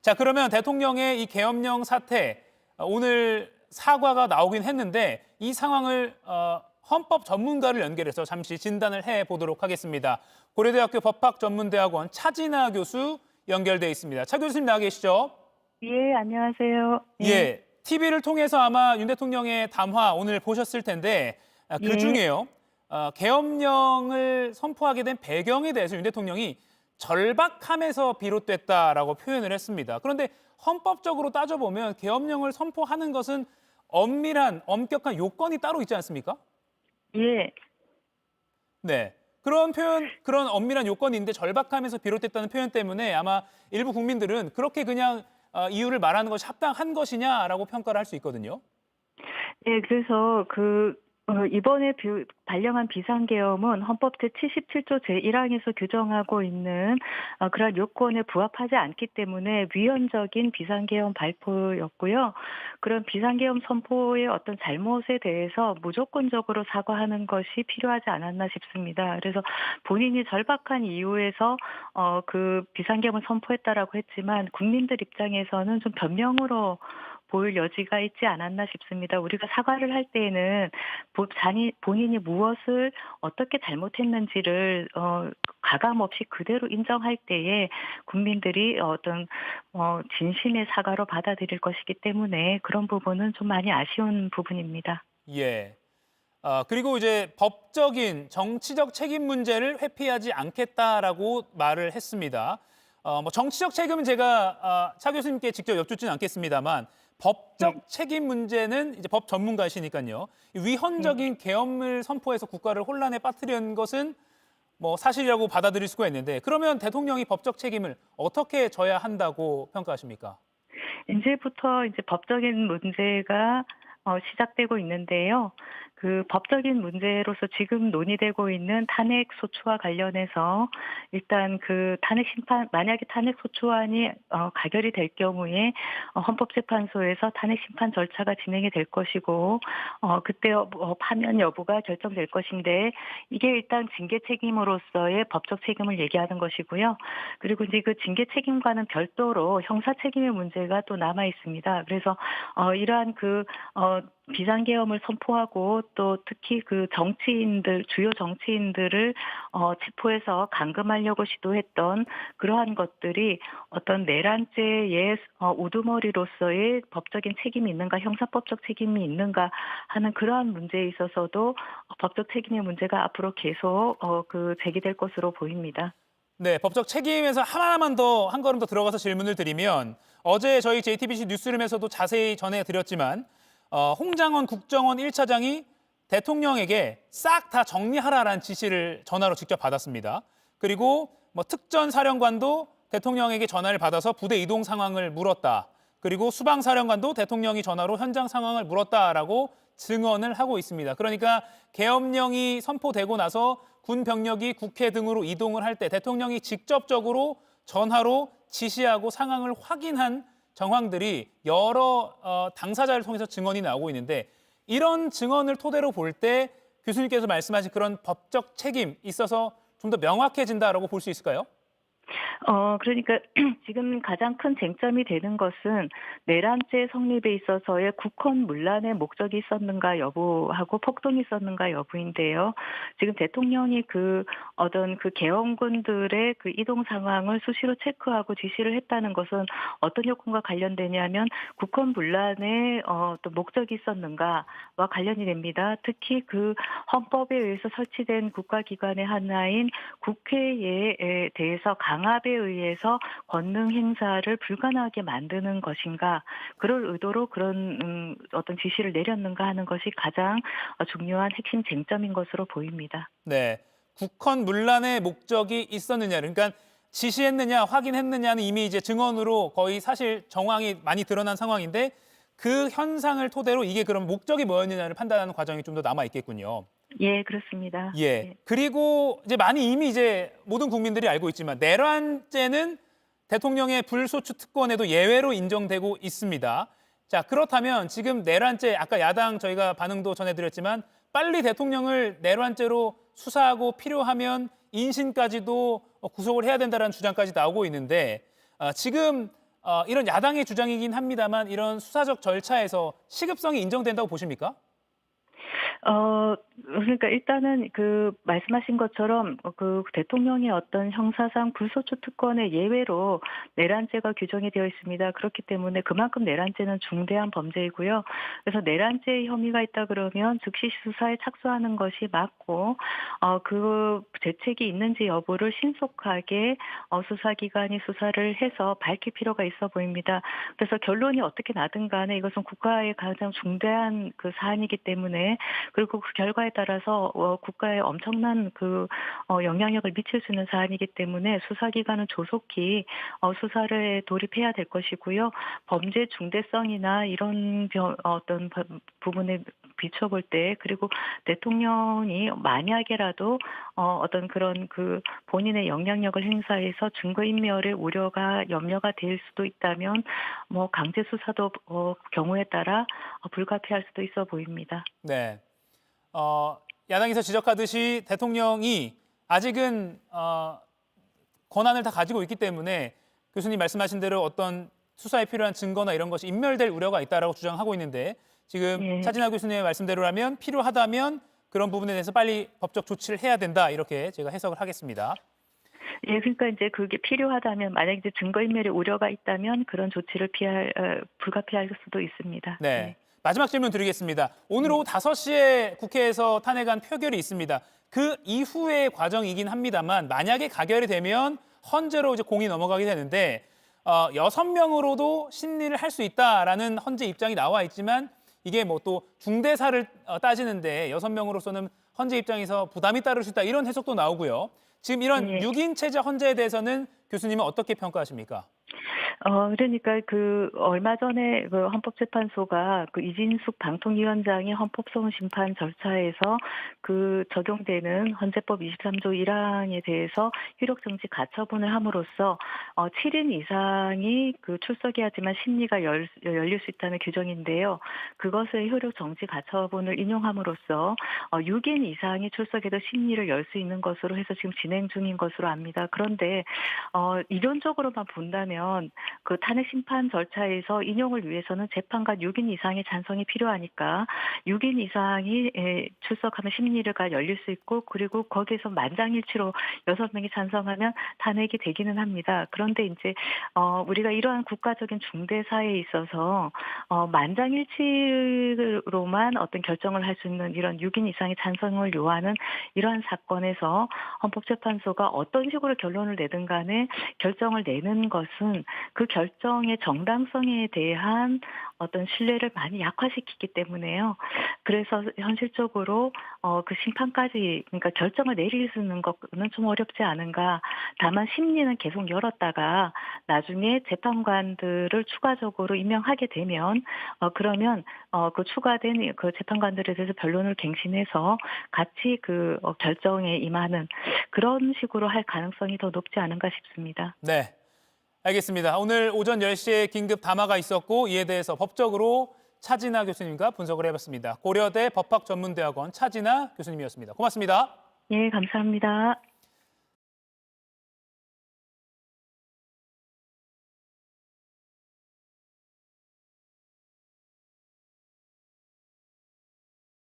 자, 그러면 대통령의 이 계엄령 사태, 오늘 사과가 나오긴 했는데 이 상황을 헌법 전문가를 연결해서 잠시 진단을 해보도록 하겠습니다. 고려대학교 법학전문대학원 차진아 교수 연결돼 있습니다. 차 교수님 나와 계시죠? 예, 안녕하세요. 예, 예, TV를 통해서 아마 윤 대통령의 담화 오늘 보셨을 텐데 예, 그중에요. 계엄령을 선포하게 된 배경에 대해서 윤 대통령이 절박함에서 비롯됐다라고 표현을 했습니다. 그런데 헌법적으로 따져보면 계엄령을 선포하는 것은 엄밀한, 엄격한 요건이 따로 있지 않습니까? 예. 네. 그런 표현, 그런 엄밀한 요건인데 절박함에서 비롯됐다는 표현 때문에 아마 일부 국민들은 그렇게 그냥 이유를 말하는 것이 합당한 것이냐라고 평가를 할 수 있거든요. 예, 그래서 이번에 발령한 비상계엄은 헌법 제77조 제1항에서 규정하고 있는 그러한 요건에 부합하지 않기 때문에 위헌적인 비상계엄 발표였고요. 그런 비상계엄 선포의 어떤 잘못에 대해서 무조건적으로 사과하는 것이 필요하지 않았나 싶습니다. 그래서 본인이 절박한 이유에서 그 비상계엄을 선포했다라고 했지만 국민들 입장에서는 좀 변명으로 보일 여지가 있지 않았나 싶습니다. 우리가 사과를 할 때에는 본인이 무엇을 어떻게 잘못했는지를 가감 없이 그대로 인정할 때에 국민들이 어떤 진심의 사과로 받아들일 것이기 때문에 그런 부분은 좀 많이 아쉬운 부분입니다. 예. 그리고 이제 법적인 정치적 책임 문제를 회피하지 않겠다라고 말을 했습니다. 뭐 정치적 책임은 제가 차 교수님께 직접 여쭙지는 않겠습니다만 네. 법적 책임 문제는 이제 법 전문가시니까요. 네. 위헌적인 계엄을 선포해서 국가를 혼란에 빠뜨린 것은 뭐 사실이라고 받아들일 수가 있는데 그러면 대통령이 법적 책임을 어떻게 져야 한다고 평가하십니까? 이제부터 이제 법적인 문제가 시작되고 있는데요. 그 법적인 문제로서 지금 논의되고 있는 탄핵 소추와 관련해서 일단 그 만약에 탄핵 소추안이 가결이 될 경우에 헌법재판소에서 탄핵 심판 절차가 진행이 될 것이고 그때 파면 여부가 결정될 것인데 이게 일단 징계 책임으로서의 법적 책임을 얘기하는 것이고요. 그리고 이제 그 징계 책임과는 별도로 형사 책임의 문제가 또 남아 있습니다. 그래서 이러한 비상계엄을 선포하고 또 특히 그 주요 정치인들을 체포해서 감금하려고 시도했던 그러한 것들이 어떤 내란죄의 우두머리로서의 법적인 책임이 있는가, 형사법적 책임이 있는가 하는 그러한 문제에 있어서도 법적 책임의 문제가 앞으로 계속 제기될 것으로 보입니다. 네, 법적 책임에서 하나만 더, 한 걸음 더 들어가서 질문을 드리면 어제 저희 JTBC 뉴스룸에서도 자세히 전해드렸지만 홍장원 국정원 1차장이 대통령에게 싹 다 정리하라라는 지시를 전화로 직접 받았습니다. 그리고 뭐 특전 사령관도 대통령에게 전화를 받아서 부대 이동 상황을 물었다. 그리고 수방 사령관도 대통령이 전화로 현장 상황을 물었다라고 증언을 하고 있습니다. 그러니까 계엄령이 선포되고 나서 군 병력이 국회 등으로 이동을 할 때 대통령이 직접적으로 전화로 지시하고 상황을 확인한 정황들이 여러 당사자를 통해서 증언이 나오고 있는데 이런 증언을 토대로 볼 때 교수님께서 말씀하신 그런 법적 책임 있어서 좀 더 명확해진다라고 볼 수 있을까요? 그러니까 지금 가장 큰 쟁점이 되는 것은 내란죄 성립에 있어서의 국헌 문란의 목적이 있었는가 여부하고 폭동이 있었는가 여부인데요. 지금 대통령이 어떤 계엄군들의 그 이동 상황을 수시로 체크하고 지시를 했다는 것은 어떤 요건과 관련되냐면 국헌 문란의 또 목적이 있었는가와 관련이 됩니다. 특히 그 헌법에 의해서 설치된 국가기관의 하나인 국회에 대해서 강압에 의해서 권능 행사를 불가능하게 만드는 것인가, 그럴 의도로 그런 어떤 지시를 내렸는가 하는 것이 가장 중요한 핵심 쟁점인 것으로 보입니다. 네, 국헌 문란의 목적이 있었느냐, 그러니까 지시했느냐, 확인했느냐는 이미 이제 증언으로 거의 사실 정황이 많이 드러난 상황인데 그 현상을 토대로 이게 그럼 목적이 뭐였느냐를 판단하는 과정이 좀 더 남아 있겠군요. 예, 그렇습니다. 예. 예. 그리고 이제 많이 이미 이제 모든 국민들이 알고 있지만 내란죄는 대통령의 불소추 특권에도 예외로 인정되고 있습니다. 자, 그렇다면 지금 내란죄 아까 야당 저희가 반응도 전해드렸지만 빨리 대통령을 내란죄로 수사하고 필요하면 인신까지도 구속을 해야 된다는 주장까지 나오고 있는데 지금 이런 야당의 주장이긴 합니다만 이런 수사적 절차에서 시급성이 인정된다고 보십니까? 그러니까 일단은 그 말씀하신 것처럼 그 대통령의 어떤 형사상 불소추 특권의 예외로 내란죄가 규정이 되어 있습니다. 그렇기 때문에 그만큼 내란죄는 중대한 범죄이고요. 그래서 내란죄 혐의가 있다 그러면 즉시 수사에 착수하는 것이 맞고 그 죄책이 있는지 여부를 신속하게 수사기관이 수사를 해서 밝힐 필요가 있어 보입니다. 그래서 결론이 어떻게 나든 간에 이것은 국가의 가장 중대한 그 사안이기 때문에 그리고 그 결과에 따라서 국가에 엄청난 그 영향력을 미칠 수 있는 사안이기 때문에 수사기관은 조속히 수사를 돌입해야 될 것이고요. 범죄 중대성이나 이런 어떤 부분에 비춰볼 때 그리고 대통령이 만약에라도 어떤 그런 그 본인의 영향력을 행사해서 증거인멸의 우려가 염려가 될 수도 있다면 뭐 강제 수사도 경우에 따라 불가피할 수도 있어 보입니다. 네. 야당에서 지적하듯이 대통령이 아직은 권한을 다 가지고 있기 때문에 교수님 말씀하신 대로 어떤 수사에 필요한 증거나 이런 것이 인멸될 우려가 있다라고 주장하고 있는데 지금 예. 차진아 교수님의 말씀대로라면 필요하다면 그런 부분에 대해서 빨리 법적 조치를 해야 된다 이렇게 제가 해석을 하겠습니다. 예, 그러니까 이제 그게 필요하다면 만약 이제 증거인멸의 우려가 있다면 그런 조치를 불가피할 수도 있습니다. 네. 예. 마지막 질문 드리겠습니다. 오늘 오후 5시에 국회에서 탄핵안 표결이 있습니다. 그 이후의 과정이긴 합니다만 만약에 가결이 되면 헌재로 이제 공이 넘어가게 되는데 6명으로도 심리를 할 수 있다라는 헌재 입장이 나와 있지만 이게 뭐 또 중대사를 따지는데 6명으로서는 헌재 입장에서 부담이 따를 수 있다 이런 해석도 나오고요. 지금 이런 예. 6인 체제 헌재에 대해서는 교수님은 어떻게 평가하십니까? 그러니까 그 얼마 전에 그 헌법재판소가 그 이진숙 방통위원장이 헌법소원 심판 절차에서 그 적용되는 헌재법 23조 1항에 대해서 효력 정지 가처분을 함으로써 7인 이상이 그 출석해야지만 심리가 열릴 수 있다는 규정인데요. 그것의 효력 정지 가처분을 인용함으로써 6인 이상이 출석해도 심리를 열 수 있는 것으로 해서 지금 진행 중인 것으로 압니다. 그런데 이론적으로만 본다면 그 탄핵 심판 절차에서 인용을 위해서는 재판관 6인 이상의 찬성이 필요하니까 6인 이상이 출석하면 심리가 열릴 수 있고 그리고 거기에서 만장일치로 6명이 찬성하면 탄핵이 되기는 합니다. 그런데 이제 우리가 이러한 국가적인 중대사에 있어서 만장일치로만 어떤 결정을 할 수 있는 이런 6인 이상의 찬성을 요하는 이러한 사건에서 헌법재판소가 어떤 식으로 결론을 내든 간에 결정을 내는 것은 그 결정의 정당성에 대한 어떤 신뢰를 많이 약화시키기 때문에요. 그래서 현실적으로 그 심판까지 그러니까 결정을 내릴 수 있는 것은 좀 어렵지 않은가. 다만 심리는 계속 열었다가 나중에 재판관들을 추가적으로 임명하게 되면 그러면 그 추가된 그 재판관들에 대해서 변론을 갱신해서 같이 그 결정에 임하는 그런 식으로 할 가능성이 더 높지 않은가 싶습니다. 네. 알겠습니다. 오늘 오전 10시에 긴급 담화가 있었고 이에 대해서 법적으로 차진아 교수님과 분석을 해봤습니다. 고려대 법학전문대학원 차진아 교수님이었습니다. 고맙습니다. 예, 감사합니다.